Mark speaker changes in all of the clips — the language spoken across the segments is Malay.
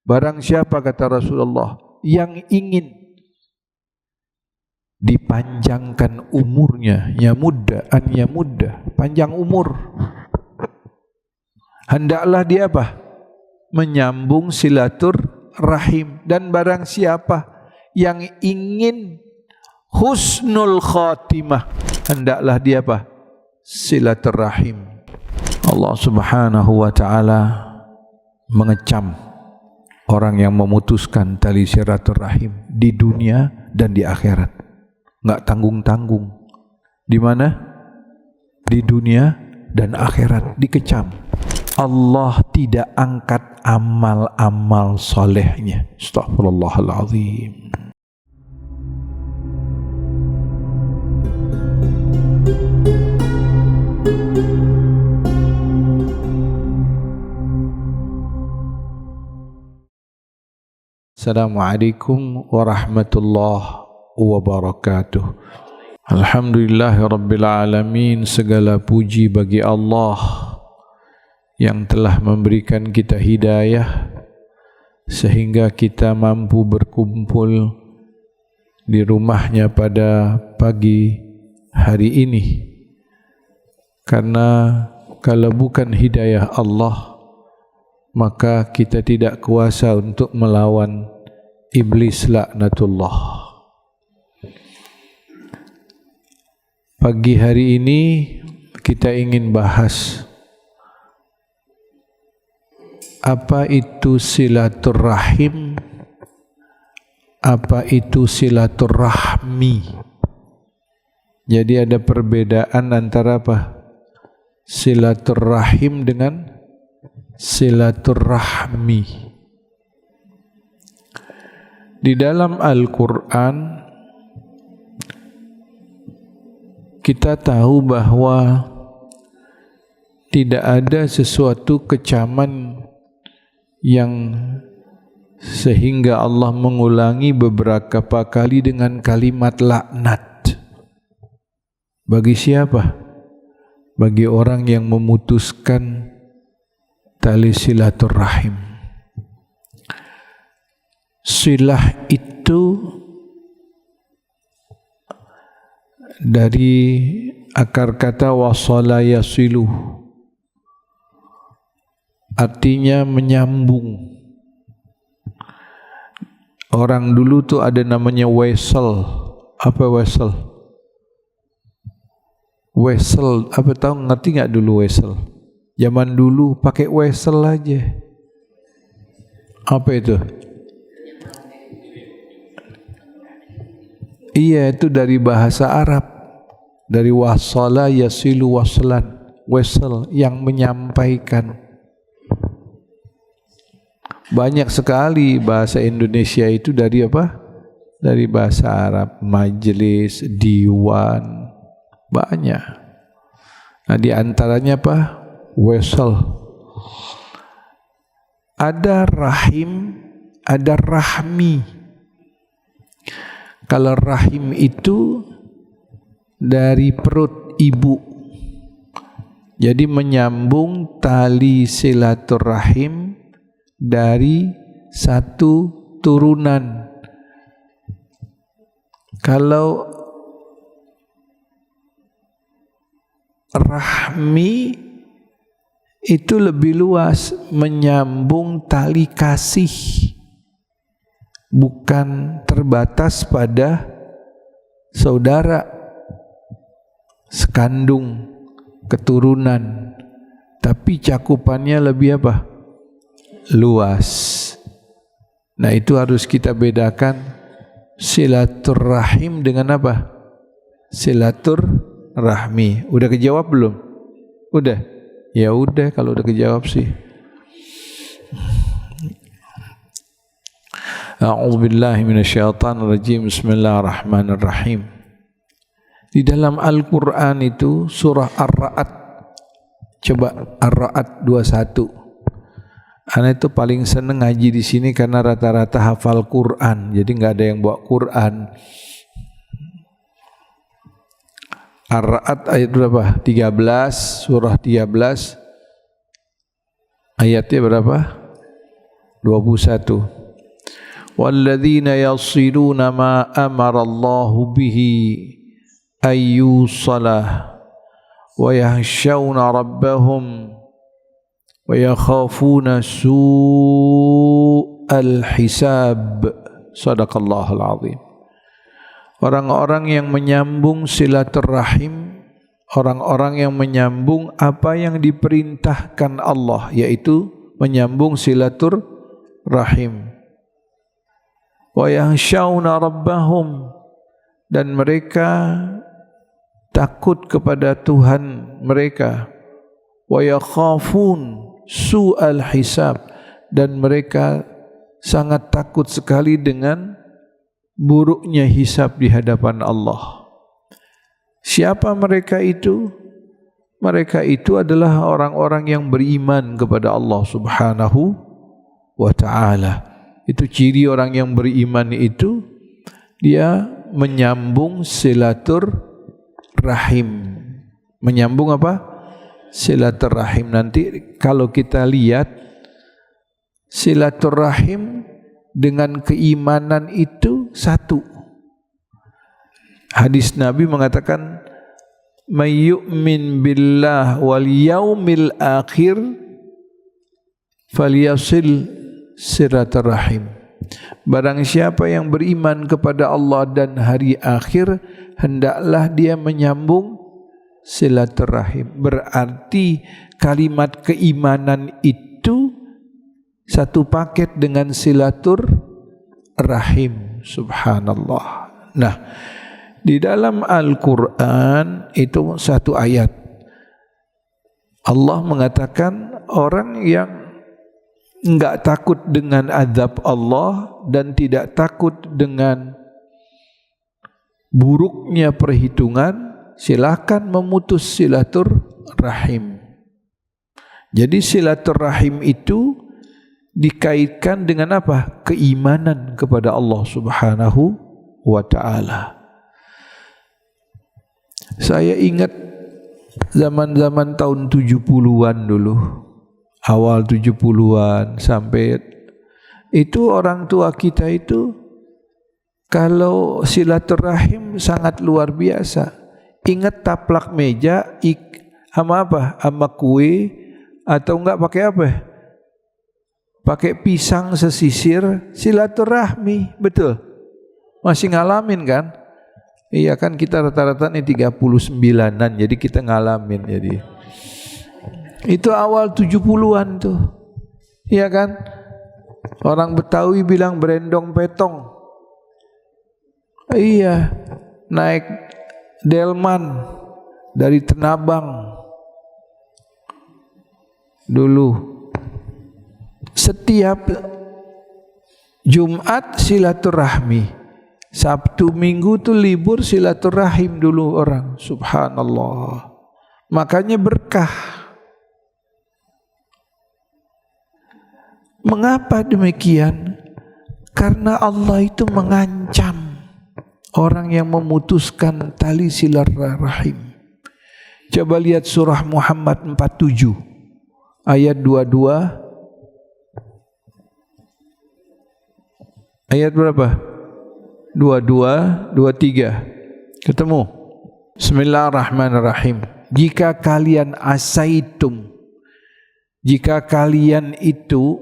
Speaker 1: Barang siapa, kata Rasulullah, yang ingin dipanjangkan umurnya, ya mudda an ya mudda, panjang umur, hendaklah dia apa? Menyambung silaturahim. Dan barang siapa yang ingin husnul khatimah, hendaklah dia apa? Silaturahim. Allah Subhanahu wa taala mengecam orang yang memutuskan tali silaturahim di dunia dan di akhirat. Enggak tanggung-tanggung. Di mana? Di dunia dan akhirat dikecam. Allah tidak angkat amal-amal solehnya. Astaghfirullahaladzim. Assalamualaikum warahmatullahi wabarakatuh. Alhamdulillahirabbil alamin, segala puji bagi Allah yang telah memberikan kita hidayah sehingga kita mampu berkumpul di rumahnya pada pagi hari ini. Karena kalau bukan hidayah Allah, maka kita tidak kuasa untuk melawan iblis laknatullah. Pagi hari ini kita ingin bahas apa itu silaturahim, apa itu silaturahmi. Jadi ada perbedaan antara apa? Silaturahim dengan silaturahmi. Di dalam Al-Quran kita tahu bahwa tidak ada sesuatu kecaman yang sehingga Allah mengulangi beberapa kali dengan kalimat laknat. Bagi siapa? Bagi orang yang memutuskan tali silaturahim. Silah itu dari akar kata wasala yasilu, artinya menyambung. Orang dulu tuh ada namanya wesel. Apa wesel? Wesel, apa tahu, ngerti nggak dulu wesel? Zaman dulu pakai wesel aja. Apa itu? Iya, itu dari bahasa Arab. Dari wasala yasilu waslan. Wesel, yang menyampaikan. Banyak sekali bahasa Indonesia itu dari apa? Dari bahasa Arab. Majelis, diwan, banyak. Nah, di antaranya apa? Wesel. Ada rahim, ada rahmi. Kalau rahim itu dari perut ibu, jadi menyambung tali silaturahim dari satu turunan. Kalau rahmi itu lebih luas, menyambung tali kasih, bukan terbatas pada saudara sekandung, keturunan, tapi cakupannya lebih apa? Luas. Nah, itu harus kita bedakan silaturahim dengan apa? Silaturahmi. Udah kejawab belum? Udah? Ya udah, kalau udah kejawab sih. A'udzubillahi minasyaitonirrajim. Bismillahirrahmanirrahim. Di dalam Al-Quran itu surah Ar-Ra'd. Coba Ar-Ra'd 21. Ana itu paling seneng ngaji di sini karena rata-rata hafal Quran. Jadi nggak ada yang bawa Quran. Ar-Ra'd ayat berapa? 13, surah 13. Ayatnya berapa? 21. Walladzina yasiluna ma amara Allahu bihi ayyusalah wa yahsyawna rabbahum wa yakhafuna su'al hisab. Sadaqallahul azim. Orang-orang yang menyambung silaturahim, orang-orang yang menyambung apa yang diperintahkan Allah, yaitu menyambung silaturahim. Wa yakhshawna rabbahum, dan mereka takut kepada Tuhan mereka. Wa yakhafun su'al hisab, dan mereka sangat takut sekali dengan buruknya hisab di hadapan Allah. Siapa mereka itu? Mereka itu adalah orang-orang yang beriman kepada Allah Subhanahu wa ta'ala. Itu ciri orang yang beriman itu, dia menyambung silaturahim. Menyambung apa? Silaturahim. Nanti kalau kita lihat silaturahim dengan keimanan itu satu. Hadis Nabi mengatakan, "May yu'min billah wal yaumil akhir falyasil silaturahim." Barang siapa yang beriman kepada Allah dan hari akhir, hendaklah dia menyambung silaturahim. Berarti kalimat keimanan itu satu paket dengan silaturahim. Subhanallah. Nah, di dalam Al-Quran itu satu ayat Allah mengatakan orang yang enggak takut dengan azab Allah dan tidak takut dengan buruknya perhitungan, silakan memutus silaturahim. Jadi silaturahim itu dikaitkan dengan apa? Keimanan kepada Allah Subhanahu wa ta'ala. Saya ingat zaman-zaman tahun 70-an dulu, awal 70-an sampai itu, orang tua kita itu kalau silaturahim sangat luar biasa. Ingat taplak meja sama apa? Sama kue, atau enggak pakai apa? Pakai pisang sesisir, silaturahmi. Betul? Masih ngalamin kan? Iya kan, kita rata-rata nih 39-an, jadi kita ngalamin. Jadi itu awal 70-an tuh. Iya kan? Orang Betawi bilang berendong petong. Iya, naik delman dari Tenabang dulu. Setiap Jumat silaturahmi, Sabtu Minggu tuh libur silaturahim dulu orang. Subhanallah. Makanya berkah. Mengapa demikian? Karena Allah itu mengancam orang yang memutuskan tali silaturahim. Coba lihat surah Muhammad 47 ayat 22. Ayat berapa? 22, 23. Ketemu? Bismillahirrahmanirrahim. Jika kalian asaitum, jika kalian itu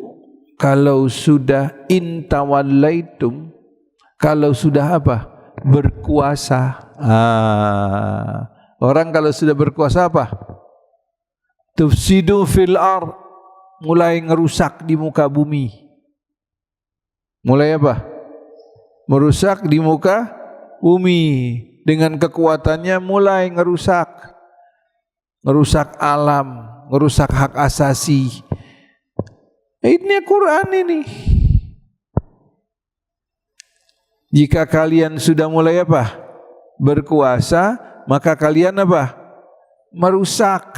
Speaker 1: kalau sudah intawallaitum, kalau sudah apa? Berkuasa. Orang kalau sudah berkuasa apa? Tufsidu fil ard, mulai ngerusak di muka bumi. Mulai apa? Merusak di muka bumi. Dengan kekuatannya mulai ngerusak. Ngerusak alam, ngerusak hak asasi. Ini Quran ini. Jika kalian sudah mulai apa? Berkuasa, maka kalian apa? Merusak.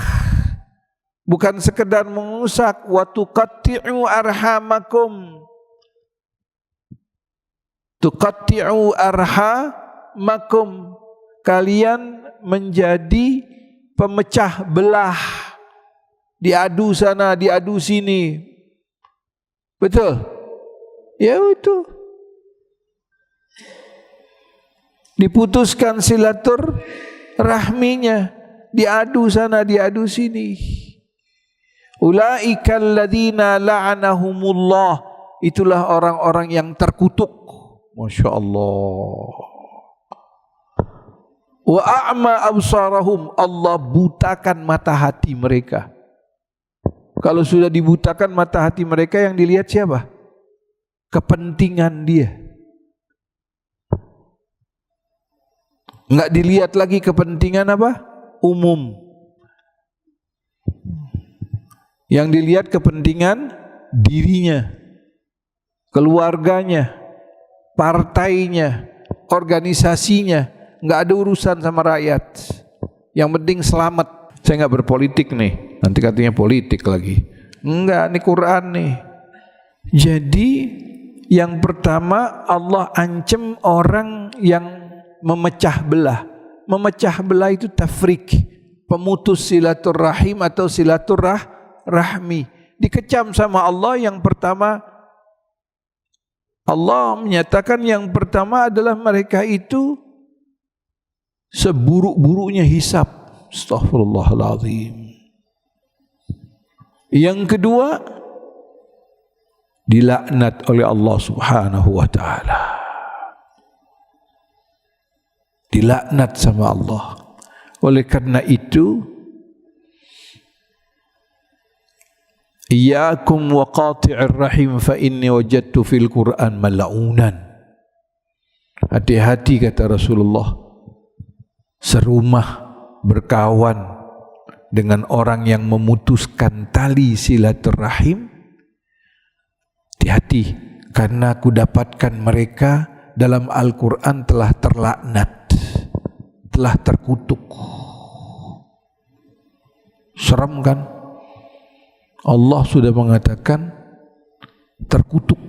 Speaker 1: Bukan sekedar merusak. Wa tuqatti'u arhamakum. Tuqatti'u arhamakum, kalian menjadi pemecah belah, diadu sana, diadu sini. Betul? Ya itu. Diputuskan silaturahminya, diadu sana, diadu sini. Ulaika alladzina la'anahumullah, itulah orang-orang yang terkutuk. Masya Allah. Wa a'ma absarahum, Allah butakan mata hati mereka. Kalau sudah dibutakan mata hati mereka, yang dilihat siapa? Kepentingan dia. Enggak dilihat lagi kepentingan apa? Umum. Yang dilihat kepentingan dirinya, keluarganya, partainya, organisasinya. Enggak ada urusan sama rakyat. Yang penting selamat. Saya enggak berpolitik nih. Nanti katanya politik lagi. Enggak, ini Quran nih. Jadi yang pertama, Allah ancam orang yang memecah belah. Memecah belah itu tafrik, pemutus silaturahim atau silaturahmi. Dikecam sama Allah. Yang pertama, Allah menyatakan yang pertama adalah mereka itu seburuk-buruknya hisab. Astaghfirullahaladzim. Yang kedua, dilaknat oleh Allah Subhanahu wa ta'ala. Dilaknat sama Allah. Oleh karena itu, iyyakum wa qati'ir rahim fa inni wajadtu fil Qur'an mal'unan. Hati-hati kata Rasulullah, serumah berkawan dengan orang yang memutuskan tali silaturahim. Hati-hati, karena aku dapatkan mereka dalam Al-Quran telah terlaknat, telah terkutuk. Seram kan? Allah sudah mengatakan terkutuk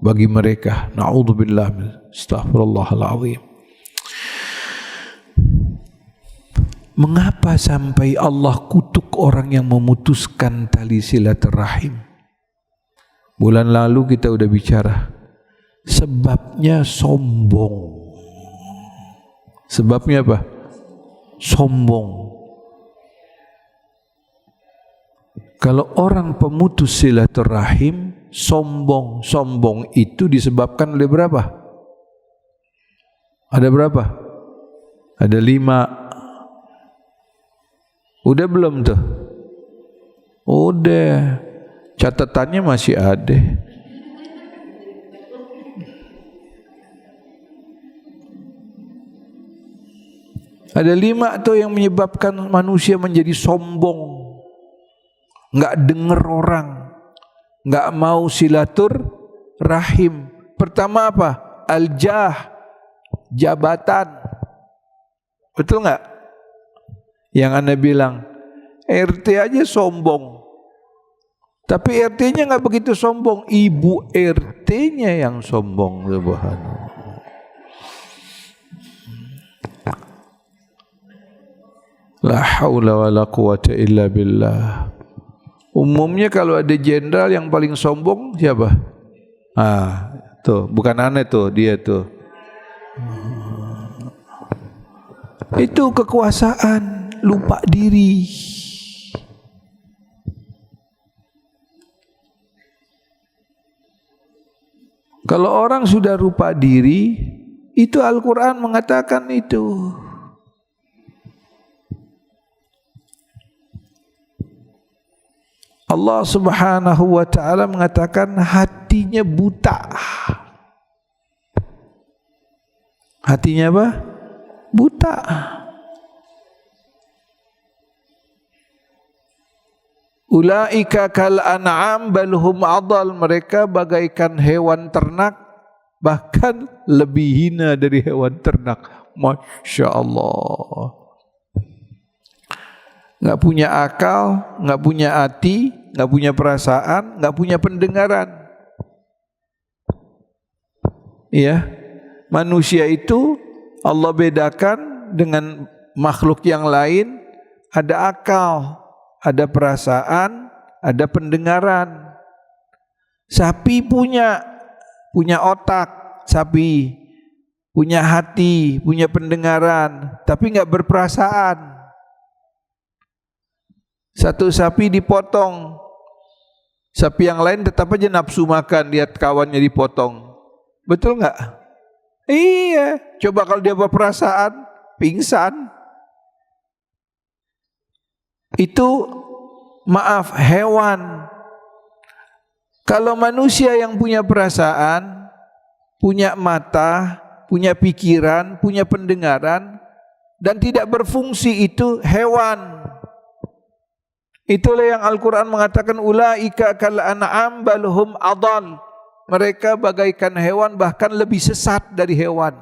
Speaker 1: bagi mereka. Na'udzubillah min astaghfirullahaladzim. Mengapa sampai Allah kutuk orang yang memutuskan tali silaturahim? Bulan lalu kita udah bicara. Sebabnya sombong. Sebabnya apa? Sombong. Kalau orang pemutus silaturahim sombong, sombong itu disebabkan oleh berapa? Ada berapa? Ada 5. Udah belum tuh? Udah. Catatannya masih ada. Ada 5 tuh yang menyebabkan manusia menjadi sombong. Enggak dengar orang, enggak mau silaturahim. Pertama apa? Al-jah, jabatan. Betul enggak? Yang Anda bilang, RT aja sombong. Tapi RT-nya enggak begitu sombong, ibu RT-nya yang sombong. Subhanallah. La haula wala quwata illa billah. Umumnya kalau ada jenderal yang paling sombong siapa? Ah, tuh, bukan aneh tuh, dia tuh. Itu kekuasaan, lupa diri. Kalau orang sudah lupa diri, itu Al-Quran mengatakan itu. Allah Subhanahu wa ta'ala mengatakan hatinya buta. Hatinya apa? Buta. Ulaika kal an'am bal hum adal, mereka bagaikan hewan ternak, bahkan lebih hina dari hewan ternak. Masya Allah. Nggak punya akal, nggak punya hati, nggak punya perasaan, nggak punya pendengaran. Iya, manusia itu Allah bedakan dengan makhluk yang lain. Ada akal, ada perasaan, ada pendengaran. Sapi punya, punya otak sapi, punya hati, punya pendengaran, tapi nggak berperasaan. Satu sapi dipotong, sapi yang lain tetap aja nafsu makan lihat kawannya dipotong. Betul nggak? Iya, coba kalau dia berperasaan, pingsan. Itu maaf, hewan. Kalau manusia yang punya perasaan, punya mata, punya pikiran, punya pendengaran, dan tidak berfungsi, itu hewan. Itulah yang Al-Quran mengatakan ulaika kal an'am bal hum adall. Mereka bagaikan hewan, bahkan lebih sesat dari hewan.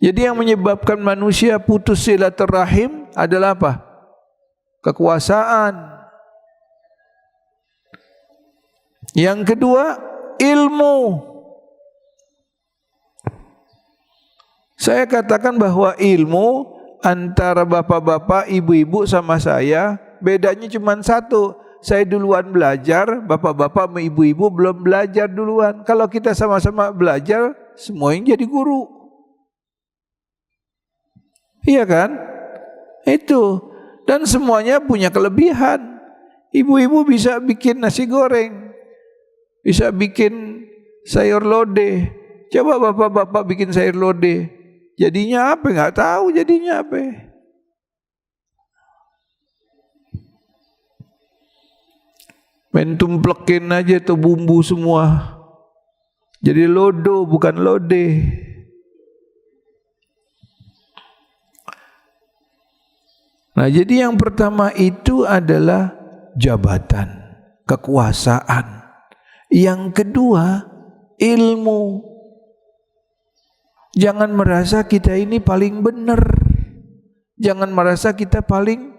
Speaker 1: Jadi yang menyebabkan manusia putus silaturahim adalah apa? Kekuasaan. Yang kedua, ilmu. Saya katakan bahwa ilmu antara bapak-bapak, ibu-ibu sama saya bedanya cuma satu. Saya duluan belajar, bapak-bapak sama ibu-ibu belum belajar duluan. Kalau kita sama-sama belajar, semuanya jadi guru. Iya kan? Itu. Dan semuanya punya kelebihan. Ibu-ibu bisa bikin nasi goreng, bisa bikin sayur lodeh. Coba bapak-bapak bikin sayur lodeh, jadinya apa? Nggak tahu jadinya apa. Main tumplekin aja tuh bumbu semua, jadi lodo bukan lodeh. Nah, jadi yang pertama itu adalah jabatan, kekuasaan. Yang kedua, ilmu. Jangan merasa kita ini paling benar. Jangan merasa kita paling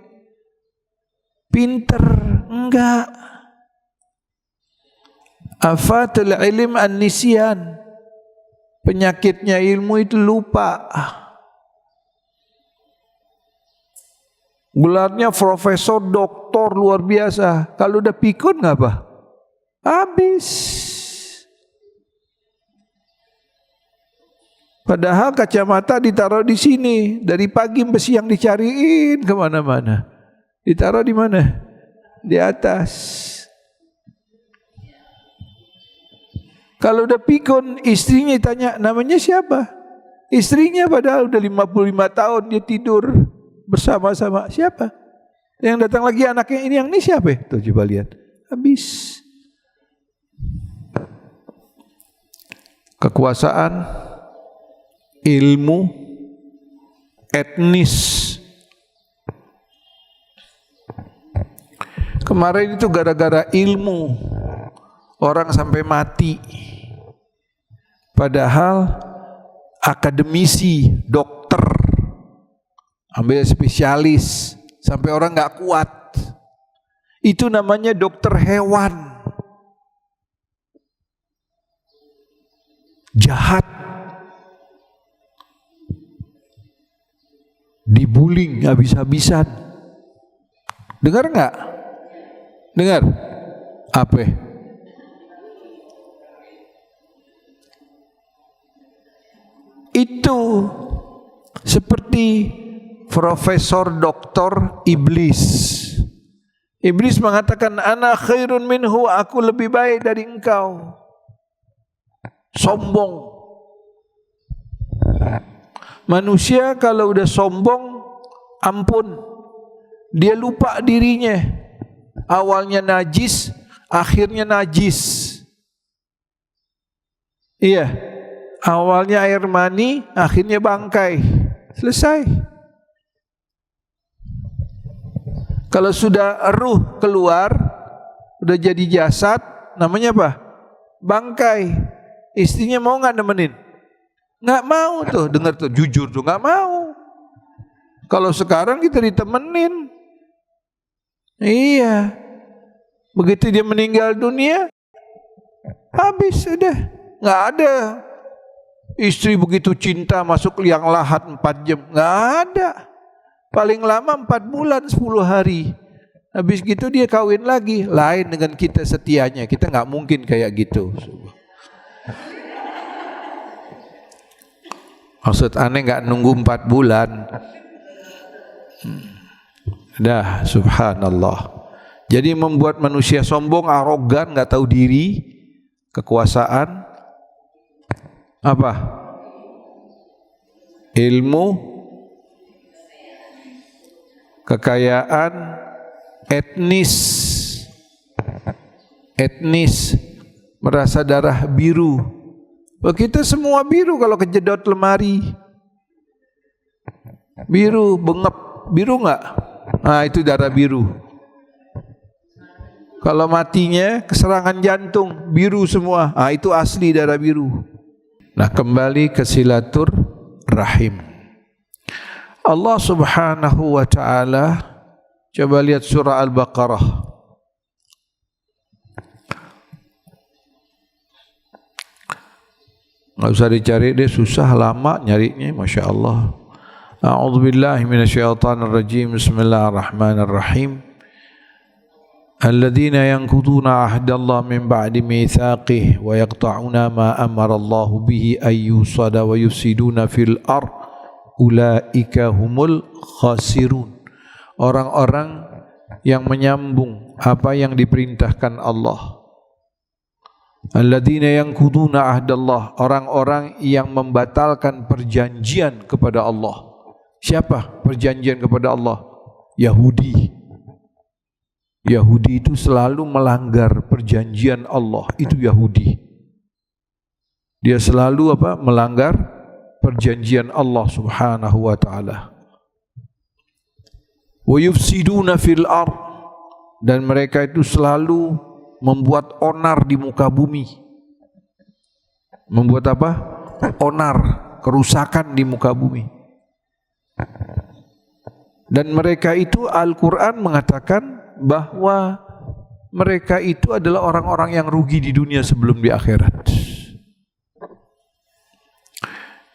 Speaker 1: pinter. Enggak. Afatul ilm an-nisyan. Penyakitnya ilmu itu lupa. Gelarnya profesor, doktor luar biasa. Kalau udah pikun nggak apa? Habis. Padahal kacamata ditaruh di sini, dari pagi sampai siang dicariin kemana-mana. Ditaruh di mana? Di atas. Kalau udah pikun, istrinya tanya, namanya siapa? Istrinya padahal udah 55 tahun dia tidur bersama-sama. Siapa? Yang datang lagi anaknya ini siapa? Tuh coba lihat. Habis. Kekuasaan, ilmu, etnis. Kemarin itu gara-gara ilmu orang sampai mati. Padahal akademisi, dokter, ambil spesialis, sampai orang nggak kuat. Itu namanya dokter hewan. Jahat, dibuling habis-habisan. Dengar nggak? Dengar? Apa? Itu seperti Profesor Doktor Iblis. Iblis mengatakan, ana khairun minhu, aku lebih baik dari engkau. Sombong. Manusia kalau udah sombong, ampun, dia lupa dirinya. Awalnya najis, akhirnya najis. Iya, awalnya air mani, akhirnya bangkai. Selesai. Kalau sudah ruh keluar, udah jadi jasad, namanya apa? Bangkai. Istrinya mau nggak nemenin? Nggak mau tuh, dengar tuh, jujur tuh nggak mau. Kalau sekarang kita ditemenin, iya. Begitu dia meninggal dunia, habis udah, nggak ada. Istri begitu cinta masuk liang lahat 4 jam, nggak ada. Paling lama 4 bulan 10 hari. Habis gitu dia kawin lagi. Lain dengan kita setianya. Kita nggak mungkin kayak gitu. Maksud aneh nggak nunggu 4 bulan. Dah, subhanallah. Jadi membuat manusia sombong, arogan, nggak tahu diri, kekuasaan, apa? Ilmu, kekayaan, etnis, merasa darah biru. Kita semua biru kalau kejedot lemari. Biru, bengep, biru nggak? Nah itu darah biru. Kalau matinya keserangan jantung, biru semua. Ah itu asli darah biru. Nah kembali ke silaturahim. Allah Subhanahu wa taala, coba lihat surah Al-Baqarah. Nggak usah dicari, dia susah, lama nyarinya, Masya Allah. A'udzubillahi minasyaitonirrajim. Bismillahirrahmanirrahim. Alladzina yanquduna ahdallahi min ba'di mitsaqih wa yaqta'una ma amarallahu bihi ayyusada wa yufsiduna fil ard ulaika humul khasirun. Orang-orang yang menyambung apa yang diperintahkan Allah. Alladzina yanquduna ahdallah, orang-orang yang membatalkan perjanjian kepada Allah. Siapa perjanjian kepada Allah? Yahudi. Yahudi itu selalu melanggar perjanjian Allah, itu Yahudi. Dia selalu apa? Melanggar perjanjian Allah Subhanahu wa taala. Wa yufsiduna fil ard, dan mereka itu selalu membuat onar di muka bumi. Membuat apa? Onar, kerusakan di muka bumi. Dan mereka itu Al-Quran mengatakan bahwa mereka itu adalah orang-orang yang rugi di dunia sebelum di akhirat.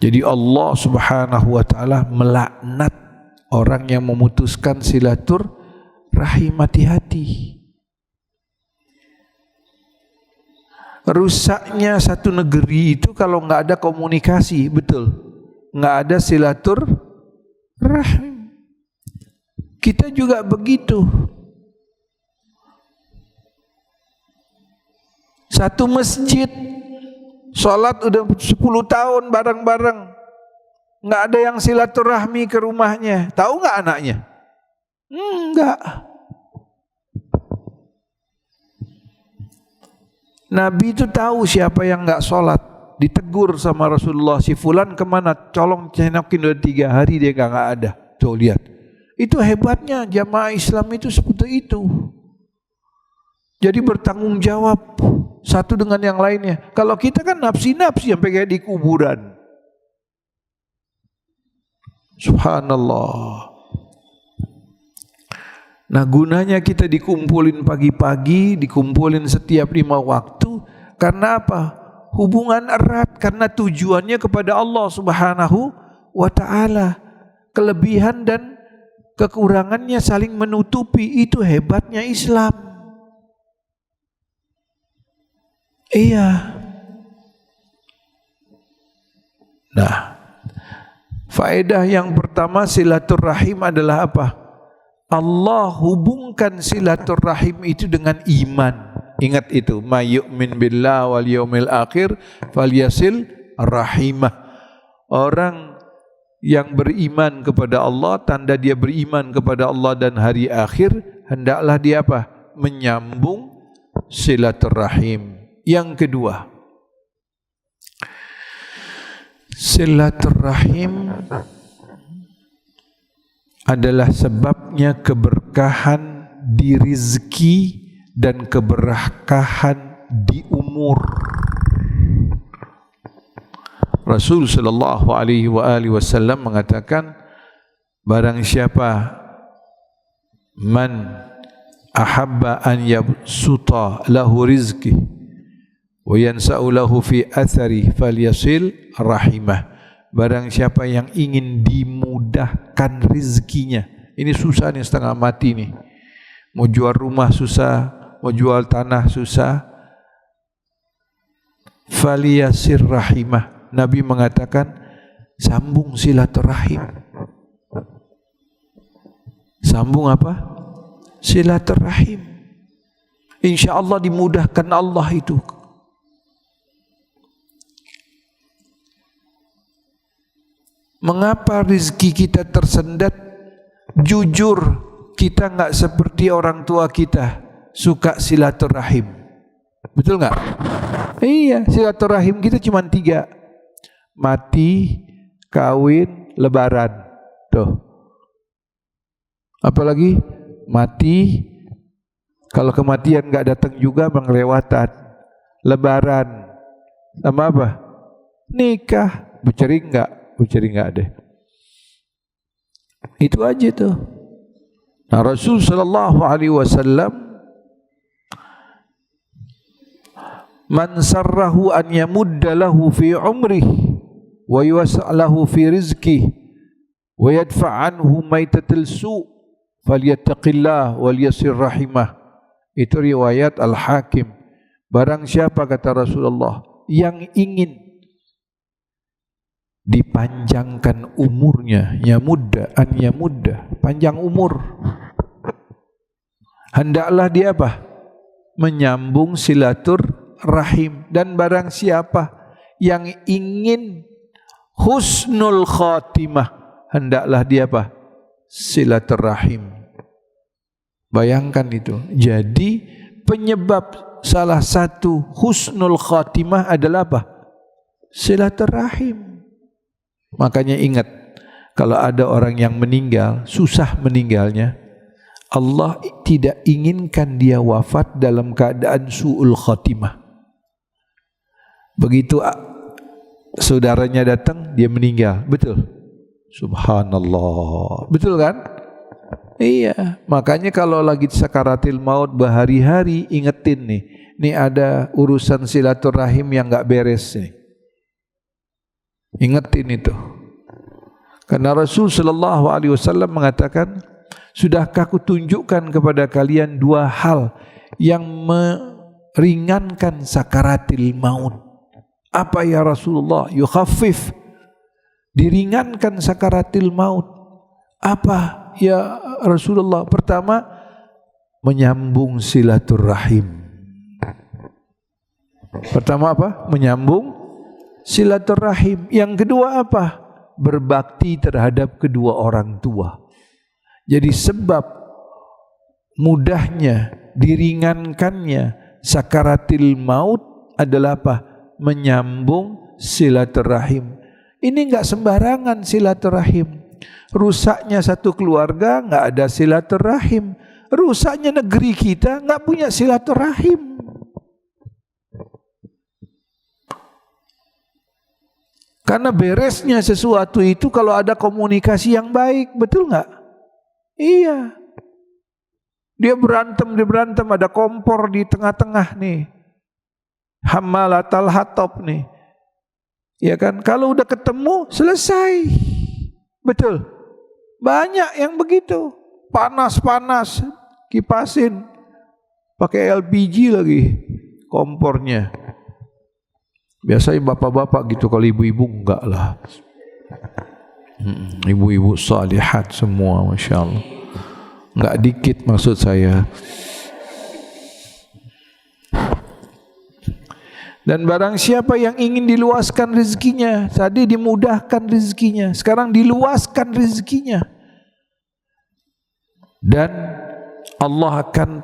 Speaker 1: Jadi Allah Subhanahu wa taala melaknat orang yang memutuskan silaturahim. Hati-hati. Rusaknya satu negeri itu kalau nggak ada komunikasi, betul, nggak ada silaturahim. Kita juga begitu. Satu masjid, sholat udah 10 tahun bareng-bareng, nggak ada yang silaturahmi ke rumahnya. Tahu nggak anaknya? Enggak. Nabi itu tahu siapa yang nggak sholat. Ditegur sama Rasulullah, si fulan kemana? Colong cengokin udah 3 hari dia nggak ada. Tuh lihat. Itu hebatnya jamaah Islam itu seperti itu. Jadi bertanggung jawab satu dengan yang lainnya. Kalau kita kan nafsi-nafsi sampai kayak di kuburan. Subhanallah. Nah gunanya kita dikumpulin pagi-pagi, dikumpulin setiap 5 waktu. Karena apa? Hubungan erat, karena tujuannya kepada Allah Subhanahu wa ta'ala. Kelebihan dan kekurangannya saling menutupi. Itu hebatnya Islam. Iya. Nah, faedah yang pertama silaturahim adalah apa? Allah hubungkan silaturahim itu dengan iman. Ingat itu, may yu'min billah wal yaumil akhir falyasil rahimah. Orang yang beriman kepada Allah, tanda dia beriman kepada Allah dan hari akhir, hendaklah dia apa? Menyambung silaturahim. Yang kedua, silaturahim adalah sebabnya keberkahan di rizki dan keberkahan di umur. Rasul sallallahu alaihi wasallam mengatakan, barang siapa man ahabba an yabsuta lahu rizki wa yansa'u lahu fi athari falyasil rahimah. Barang siapa yang ingin dimudahkan rizkinya, ini susah nih, setengah mati nih, Mau jual rumah susah, mau jual tanah susah. Faliyasir rahimah. Nabi mengatakan sambung silaturahim. Sambung apa? Silaturahim. Insya Allah dimudahkan Allah itu. Mengapa rezeki kita tersendat? Jujur, kita enggak seperti orang tua kita, suka silaturahim. Betul enggak? Iya, silaturahim kita cuma 3. Mati, kawin, lebaran. Tuh. Apalagi mati, kalau kematian enggak datang juga mengelewatan. Lebaran. Sama apa? Nikah. Bercerai enggak? Bercerai enggak deh. Itu aja tuh. Nah, Rasul sallallahu alaihi wasallam, man sarrahu an yamudda lahu fi umrihi wa yuwas'alahu fi rizqihi wa yadfa' anhu maitatil su' falyattaqillah wal yasir rahimah. Itu riwayat Al-Hakim. Barang siapa, kata Rasulullah, yang ingin dipanjangkan umurnya, yamudda, an yamudda, panjang umur, hendaklah dia apa? Menyambung silaturahim. Dan barang siapa yang ingin husnul khatimah, hendaklah dia apa? Silaturahim. Bayangkan itu. Jadi penyebab salah satu husnul khatimah adalah apa? Silaturahim. Makanya ingat, kalau ada orang yang meninggal, susah meninggalnya, Allah tidak inginkan dia wafat dalam keadaan su'ul khatimah. Begitu saudaranya datang, dia meninggal. Betul? Subhanallah. Betul kan? Iya. Makanya kalau lagi sakaratil maut berhari-hari, ingetin nih, ini ada urusan silaturahim yang enggak beres nih. Ingetin itu. Karena Rasul sallallahu alaihi wasallam mengatakan, sudahkah aku tunjukkan kepada kalian 2 hal yang meringankan sakaratil maut? Apa ya Rasulullah? Yukhaffif, diringankan sakaratil maut. Apa ya Rasulullah? Pertama, menyambung silaturahim. Pertama apa? Menyambung silaturahim. Yang kedua apa? Berbakti terhadap kedua orang tua. Jadi sebab mudahnya, diringankannya sakaratil maut adalah apa? Menyambung silaturahim. Ini enggak sembarangan silaturahim. Rusaknya satu keluarga enggak ada silaturahim. Rusaknya negeri kita enggak punya silaturahim. Karena beresnya sesuatu itu kalau ada komunikasi yang baik, betul nggak? Iya. Dia berantem, ada kompor di tengah-tengah nih. Hammalatal hatab nih. Ya kan? Kalau udah ketemu, selesai. Betul. Banyak yang begitu. Panas-panas, kipasin. Pakai LPG lagi kompornya. Biasanya bapak-bapak gitu, kalau ibu-ibu enggak lah. Ibu-ibu salihat semua, Masya Allah. Enggak dikit maksud saya. Dan barang siapa yang ingin diluaskan rezekinya, tadi dimudahkan rezekinya, sekarang diluaskan rezekinya. Dan Allah akan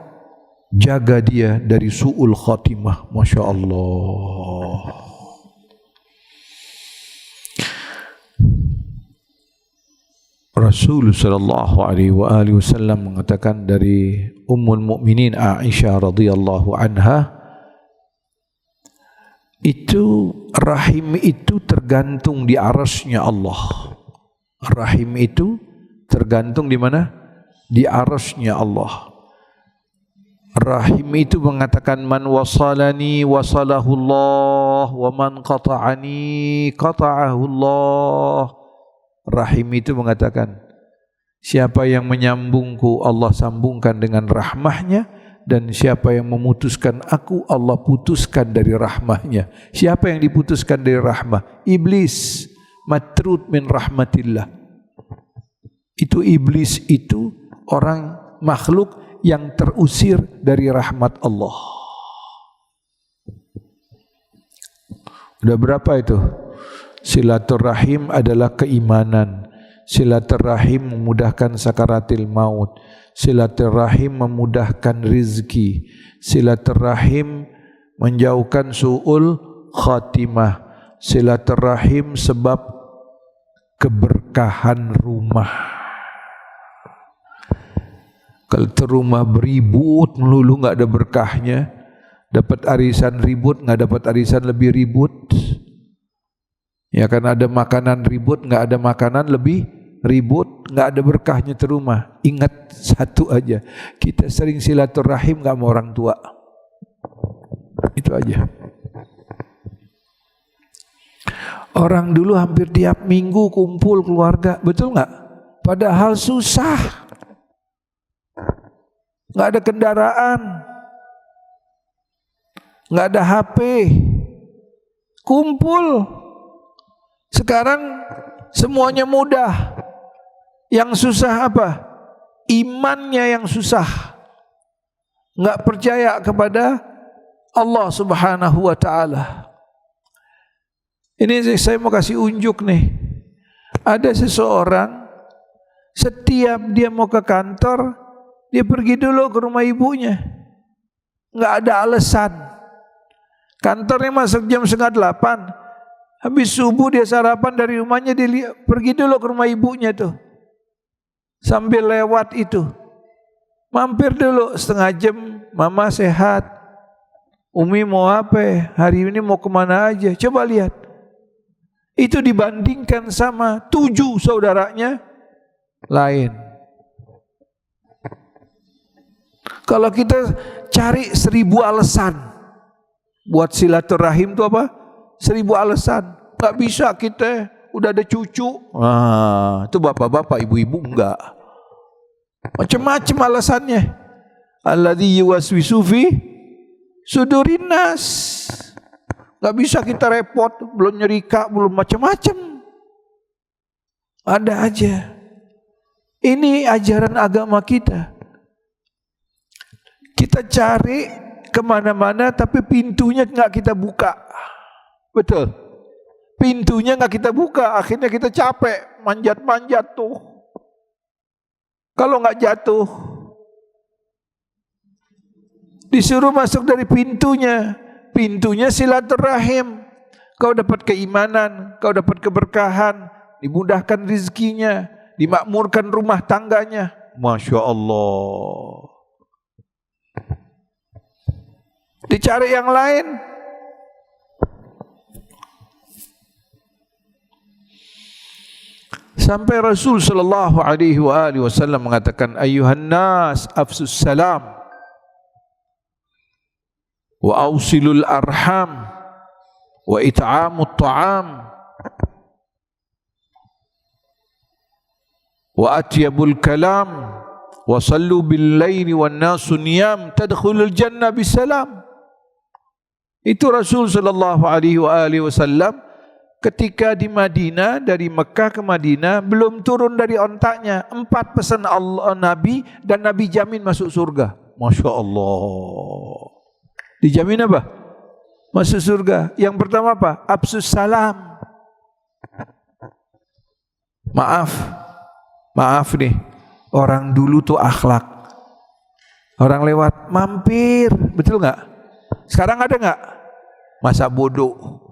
Speaker 1: jaga dia dari su'ul khatimah. Masya Allah. Rasul sallallahu alaihi wasallam mengatakan dari Ummul Mukminin Aisyah radhiyallahu anha, itu rahim itu tergantung di arasnya Allah. Rahim itu tergantung di mana? Di arasnya Allah. Rahim itu mengatakan, man wasalani wasalahu Allah, wa man qata'ani qata'ahu Allah. Rahim itu mengatakan, Siapa yang menyambungku, Allah sambungkan dengan rahmahnya. Dan siapa yang memutuskan aku, Allah putuskan dari rahmahnya. Siapa yang diputuskan dari rahmah? Iblis, matrud min rahmatillah. Itu iblis itu orang makhluk yang terusir dari rahmat Allah. Udah berapa itu? Silaturahim adalah keimanan. Silaturahim memudahkan sakaratil maut. Silaturahim memudahkan rizki. Silaturahim menjauhkan su'ul khatimah. Silaturahim sebab keberkahan rumah. Kalau rumah beribut melulu nggak ada berkahnya, dapat arisan ribut, nggak dapat arisan lebih ribut. Ya kan ada makanan ribut, nggak ada makanan lebih ribut, nggak ada berkahnya terumah. Ingat satu aja, kita sering silaturahim nggak sama orang tua. Itu aja. Orang dulu hampir tiap minggu kumpul keluarga, betul nggak? Padahal susah, nggak ada kendaraan, nggak ada HP, kumpul. Sekarang semuanya mudah. Yang susah apa? Imannya yang susah. Nggak percaya kepada Allah Subhanahu wa ta'ala. Ini saya mau kasih unjuk nih. Ada seseorang, setiap dia mau ke kantor, dia pergi dulu ke rumah ibunya. Nggak ada alasan. Kantornya masuk jam 7:30. Habis subuh dia sarapan dari rumahnya, dia pergi dulu ke rumah ibunya tuh. Sambil lewat itu, mampir dulu setengah jam. Mama sehat, Umi mau apa? Hari ini mau kemana aja? Coba lihat. Itu dibandingkan sama 7 saudaranya lain. Kalau kita cari 1000 alasan buat silaturahim itu apa? 1000 alasan. Gak bisa kita, udah ada cucu. Itu bapak-bapak, ibu-ibu enggak. Macam-macam alasannya. Alladzi yuwaswisu fi sudurin nas. Gak bisa kita repot, belum nyerika, belum macam-macam. Ada aja. Ini ajaran agama kita. Kita cari kemana-mana tapi pintunya nggak kita buka. Betul. Pintunya nggak kita buka, akhirnya kita capek manjat-manjat tuh. Kalau nggak jatuh, disuruh masuk dari pintunya. Pintunya silaturahim. Kau dapat keimanan, kau dapat keberkahan, dimudahkan rizkinya, dimakmurkan rumah tangganya. Masya Allah. Dicari yang lain. Sampai Rasul sallallahu alaihi wasallam mengatakan, ayyuhan nas afsus salam wa awsilul arham wa it'amut ta'am wa atyabul kalam wa sallu bil laili wan nasu niyam tadkhulul jannah bisalam. Itu Rasul sallallahu alaihi wasallam ketika di Madinah, dari Mekah ke Madinah, belum turun dari ontaknya 4 pesan Allah Nabi, dan Nabi jamin masuk surga. Masya Allah. Dijamin apa? Masuk surga. Yang pertama apa? Absus salam. Maaf nih, orang dulu tuh akhlak. Orang lewat mampir, betul nggak? Sekarang ada nggak? Masa bodoh.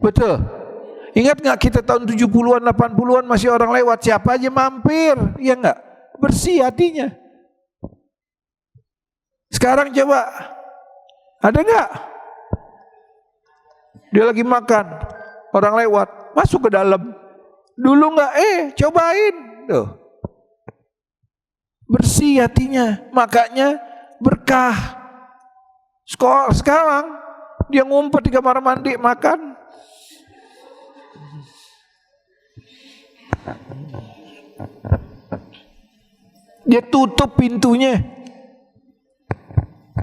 Speaker 1: Betul. Ingat nggak kita tahun 70-an, 80-an masih orang lewat, siapa aja mampir, ya nggak? Bersih hatinya. Sekarang coba, ada nggak? Dia lagi makan, orang lewat, masuk ke dalam. Dulu nggak, cobain. Tuh. Bersih hatinya, makanya berkah. Sekarang dia ngumpet di kamar mandi makan. Dia tutup pintunya.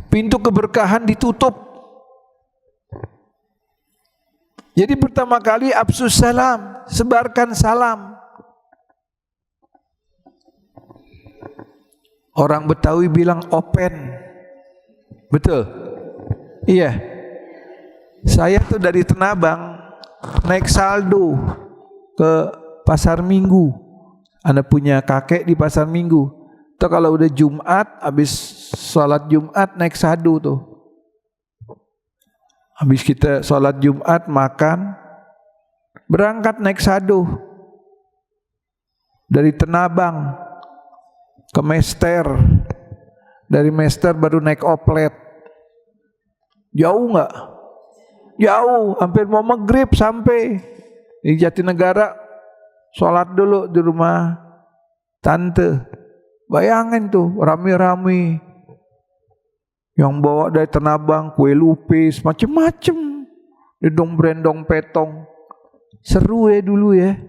Speaker 1: Pintu keberkahan ditutup. Jadi pertama kali afsus salam, sebarkan salam. Orang Betawi bilang open. Betul? Iya. Saya tuh dari Tenabang naik saldo ke Pasar Minggu. Anda punya kakek di Pasar Minggu. Tuh kalau udah Jumat, habis sholat Jumat naik saldo tuh. Habis kita sholat Jumat makan, berangkat naik saldo dari Tenabang ke Mester, dari Mester baru naik oplet. Jauh nggak? Jauh, hampir mau maghrib sampai di Jatinegara. Sholat dulu di rumah tante. Bayangin tuh rame-rame yang bawa dari Tenabang kue lupis macem-macem, dedong brendong petong. Seru ya dulu ya.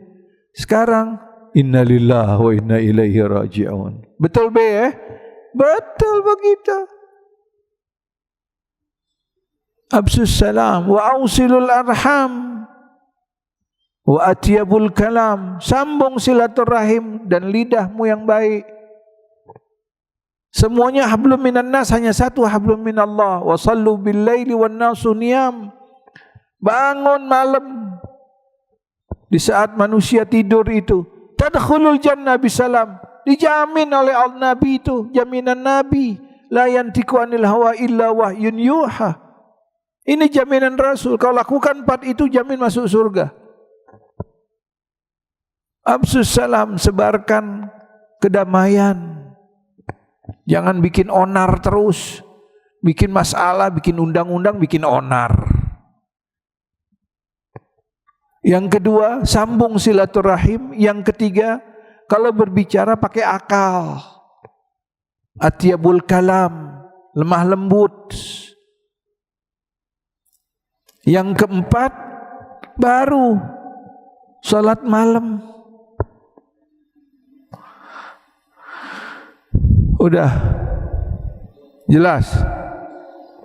Speaker 1: Sekarang innalillahi wa inna ilaihi raji'un. Betul be ya? Betul begitu. Absus salam wa ausilul arham wa atyabul kalam. Sambung silaturahim dan lidahmu yang baik. Semuanya hablum minan nas, hanya satu hablum minallah. Wa sallu bil laili wan nasu niyam. Bangun malam di saat manusia tidur itu. Tadkhulul jannah bisalam. Dijamin oleh Nabi itu, jaminan Nabi. La yantiqu anil hawa illa wahyun yuha. Ini jaminan Rasul. Kau lakukan 4 itu jamin masuk surga. Absus salam, sebarkan kedamaian. Jangan bikin onar terus. Bikin masalah, bikin undang-undang, bikin onar. Yang kedua, sambung silaturahim. Yang ketiga, kalau berbicara pakai akal. Atyabul kalam, lemah lembut. Yang keempat, baru salat malam. Udah jelas?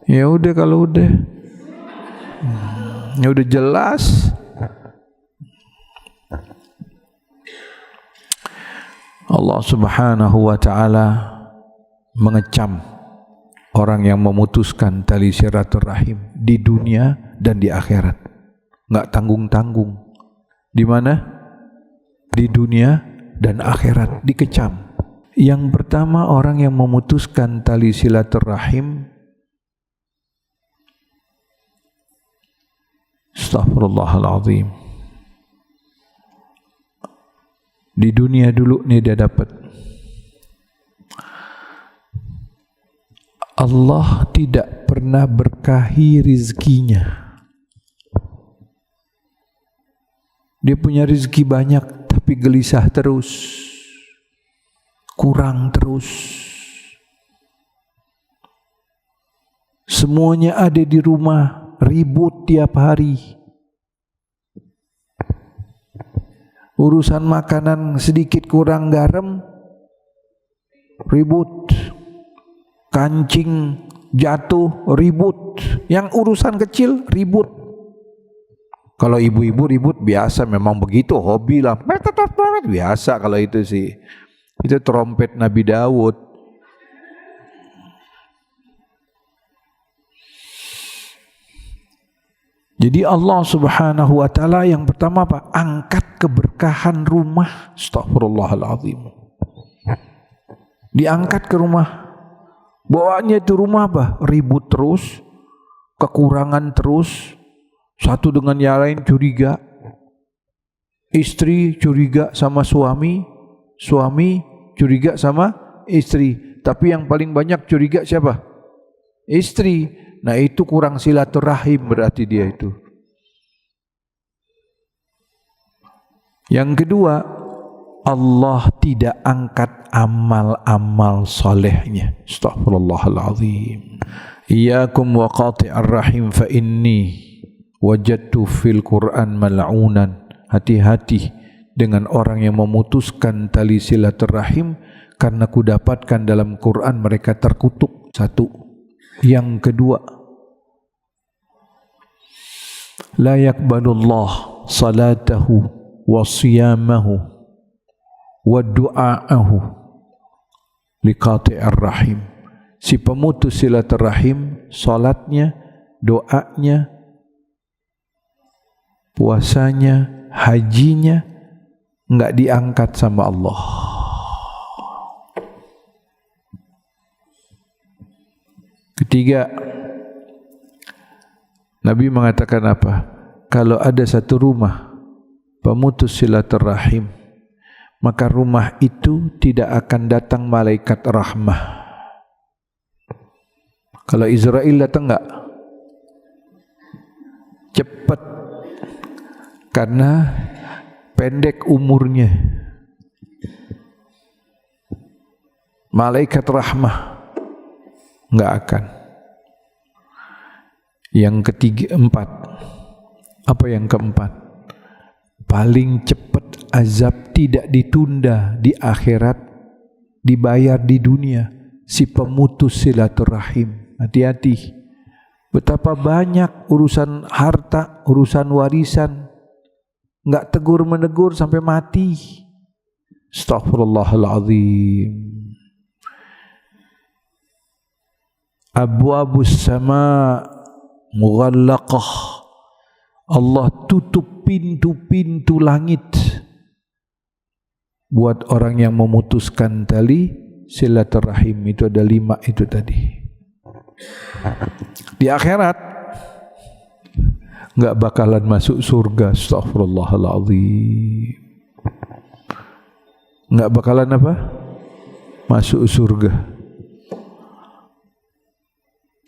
Speaker 1: Ya udah kalau udah. Ya udah jelas. Allah Subhanahu wa taala mengecam orang yang memutuskan tali silaturahim di dunia dan di akhirat. Enggak tanggung-tanggung. Di mana? Di dunia dan akhirat dikecam. Yang pertama, orang yang memutuskan tali silaturahim, astaghfirullahaladzim, di dunia dulu nih dia dapat. Allah tidak pernah berkahi rizkinya. Dia punya rizki banyak tapi gelisah terus, kurang terus. Semuanya ada di rumah, ribut tiap hari. Urusan makanan sedikit kurang garam, ribut. Kancing jatuh, ribut. Yang urusan kecil, ribut. Kalau ibu-ibu ribut biasa, memang begitu, hobi lah. Biasa kalau itu sih. Itu trompet Nabi Daud. Jadi Allah Subhanahu wa taala yang pertama apa? Angkat keberkahan rumah. Astaghfirullahaladzim. Diangkat ke rumah. Bawaannya itu rumah apa? Ribut terus, kekurangan terus, satu dengan yang lain curiga. Istri curiga sama suami, suami curiga sama istri. Tapi yang paling banyak curiga siapa? Istri. Nah itu kurang silaturahim berarti dia itu. Yang kedua, Allah tidak angkat amal-amal solehnya. Astaghfirullahaladzim. Iyakum wa qati'ar rahim fa inni wajadtu fil Quran mal'unan. Hati-hati, dengan orang yang memutuskan tali silaturahim, karena kudapatkan dalam Quran mereka terkutuk. Satu. Yang kedua, la yakbalullah salatahu wa siyamahu wa du'aahu liqati'ir rahim. Si pemutus silaturahim, salatnya, doanya, puasanya, hajinya enggak diangkat sama Allah. Ketiga, Nabi mengatakan apa? Kalau ada satu rumah pemutus silaturahim, maka rumah itu tidak akan datang malaikat rahmah. Kalau Israel datang enggak? Cepat, karena pendek umurnya. Malaikat rahmah enggak akan. Yang ketiga, empat. Apa yang keempat? Paling cepat azab tidak ditunda di akhirat, dibayar di dunia. Si pemutus silaturahim. Hati-hati. Betapa banyak urusan harta, urusan warisan, enggak tegur menegur sampai mati. Astaghfirullahaladzim. Abwabus sama mughallaqah. Allah tutup pintu-pintu langit buat orang yang memutuskan tali silaturahim. Itu ada 5 itu tadi. Di akhirat enggak bakalan masuk surga. Astaghfirullahaladzim. Enggak bakalan apa? Masuk surga.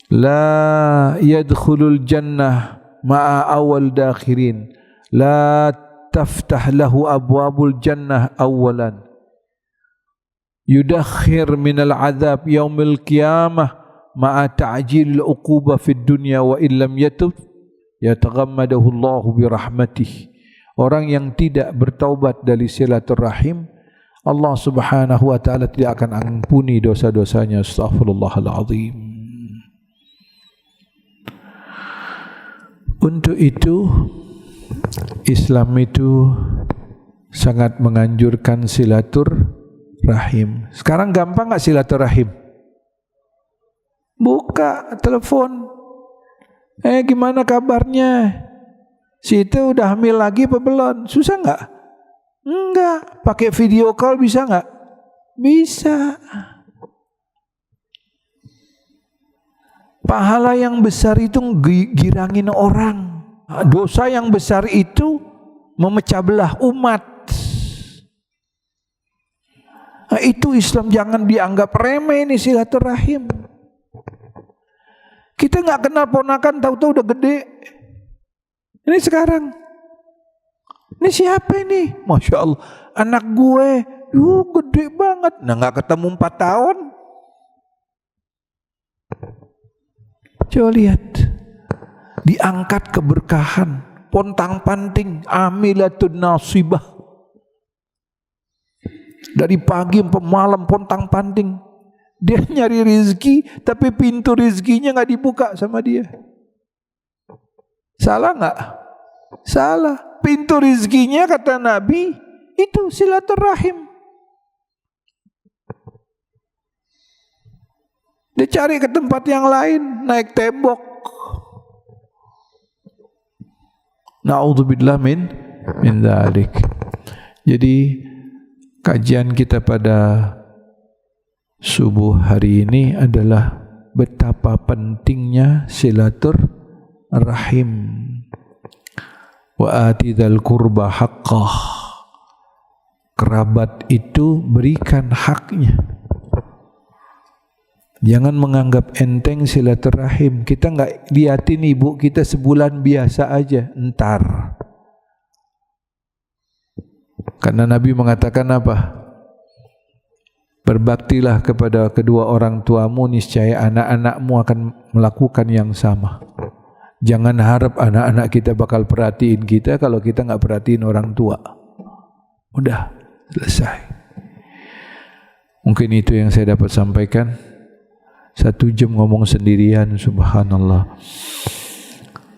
Speaker 1: La yadkhulul jannah ma'a awal dakhirin. La taftah lahu abwabul jannah awalan. Yudakhir minal azab yaumil qiyamah ma'a ta'jilil uquba fid dunya wa illam yatub yataghammadahu Allahu birahmatih. Orang yang tidak bertaubat dari silaturahim, Allah Subhanahu wa taala tidak akan ampuni dosa-dosanya. Astaghfirullahaladzim. Untuk itu Islam itu sangat menganjurkan silaturahim. Sekarang gampang enggak silaturahim? Buka telepon. Gimana kabarnya? Si itu udah hamil lagi apa belum? Susah enggak? Enggak. Pakai video call bisa enggak? Bisa. Pahala yang besar itu girangin orang. Dosa yang besar itu memecah belah umat. Nah, itu Islam jangan dianggap remeh ini silaturahim. Kita nggak kenal ponakan, tahu-tahu udah gede. Ini sekarang. Ini siapa ini? Masya Allah, anak gue. Gede banget. Nah, nggak ketemu 4 tahun. Coba lihat, diangkat keberkahan, pontang panting, amilatun nasibah. Dari pagi sampai malam pontang panting. Dia nyari rezeki, tapi pintu rezekinya nggak dibuka sama dia. Salah nggak? Salah. Pintu rezekinya kata Nabi itu silaturahim. Dia cari ke tempat yang lain, naik tembok. Na'udzubillah min dzalik. Jadi kajian kita pada subuh hari ini adalah betapa pentingnya silaturahim. Wa atidal qurba haqqah. Kerabat itu berikan haknya. Jangan menganggap enteng silaturahim. Kita enggak liatin ibu kita sebulan biasa aja, entar. Karena Nabi mengatakan apa? Berbaktilah kepada kedua orang tuamu, niscaya anak-anakmu akan melakukan yang sama. Jangan harap anak-anak kita bakal perhatiin kita kalau kita enggak perhatiin orang tua. Udah selesai. Mungkin itu yang saya dapat sampaikan. 1 jam ngomong sendirian, subhanallah.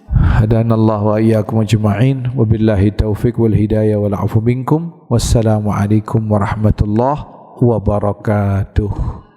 Speaker 1: Hadanallahu wa iyyakum ajma'in, wabillahi taufiq wal hidayah wal afu minkum. Wassalamu alaikum warahmatullahi wabarakatuh.